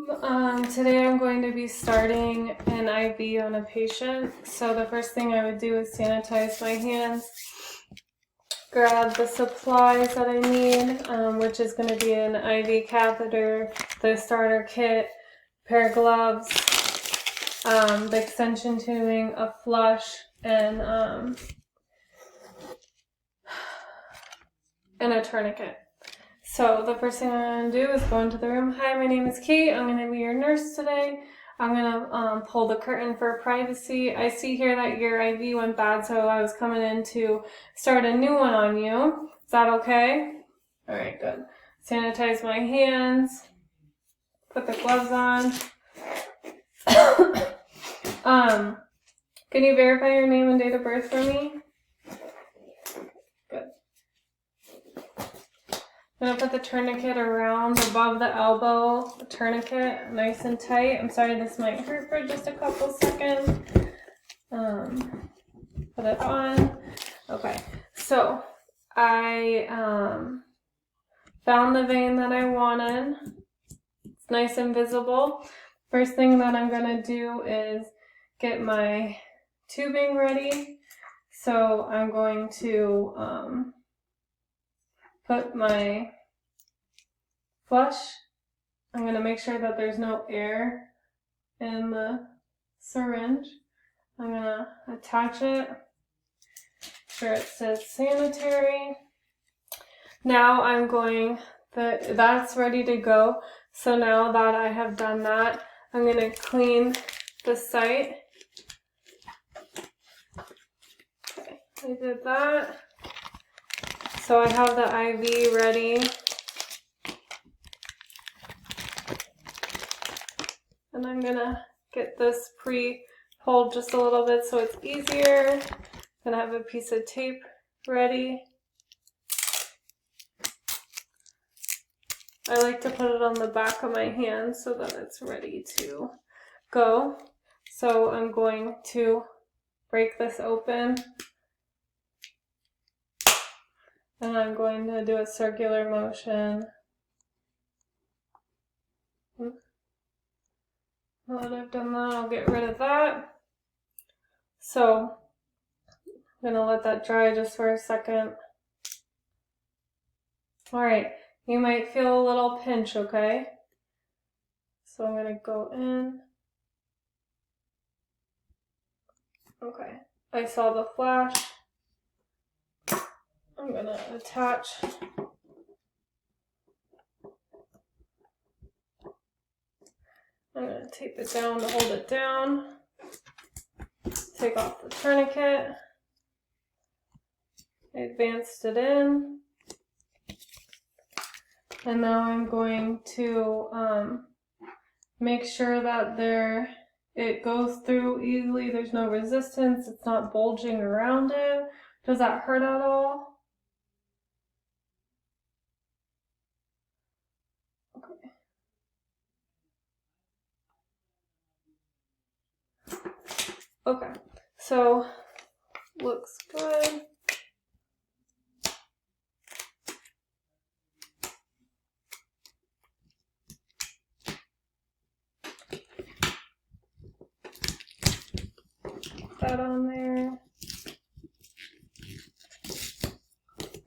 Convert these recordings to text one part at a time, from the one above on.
Today I'm going to be starting an IV on a patient. So the first thing I would do is sanitize my hands, grab the supplies that I need, which is going to be an IV catheter, the starter kit, pair of gloves, the extension tubing, a flush, and a tourniquet. So the first thing I'm going to do is go into the room. Hi, my name is Kate. I'm going to be your nurse today. I'm going to pull the curtain for privacy. I see here that your IV went bad, so I was coming in to start a new one on you. Is that okay? All right, good. Sanitize my hands. Put the gloves on. Can you verify your name and date of birth for me? Good. I'm going to put the tourniquet around above the elbow, the tourniquet nice and tight. I'm sorry this might hurt for just a couple seconds. Put it on. Okay, so I found the vein that I wanted. It's nice and visible. First thing that I'm going to do is get my tubing ready. So I'm going to put my flush. I'm going to make sure that there's no air in the syringe. I'm going to attach it. Sure it says sanitary. Now I'm going, that's ready to go. So now that I have done that, I'm going to clean the site. Okay, I did that. So I have the IV ready. And I'm gonna get this pre-pulled just a little bit so it's easier. I'm gonna have a piece of tape ready. I like to put it on the back of my hand so that it's ready to go. So I'm going to break this open. And I'm going to do a circular motion. Now that I've done that, I'll get rid of that. So I'm going to let that dry just for a second. Alright, you might feel a little pinch, okay? So I'm going to go in. Okay, I saw the flash. I'm going to attach. I'm going to tape it down to hold it down. Take off the tourniquet. I advanced it in. And now I'm going to make sure that it goes through easily. There's no resistance. It's not bulging around it. Does that hurt at all? Okay, so looks good. Put that on there.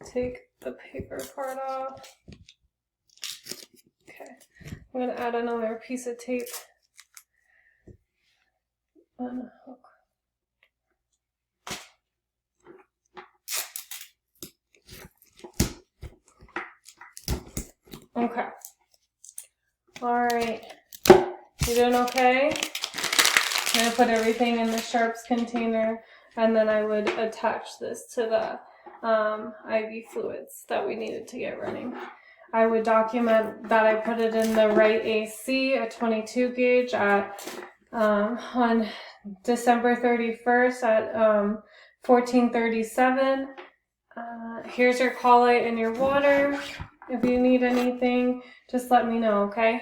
Take the paper part off. Okay, I'm going to add another piece of tape. Unhook. Okay. Alright. You doing okay? I'm going to put everything in the sharps container, and then I would attach this to the IV fluids that we needed to get running. I would document that I put it in the right AC, a 22 gauge, at on December 31st at 14:37. Here's your call light and your water. If you need anything, just let me know, okay?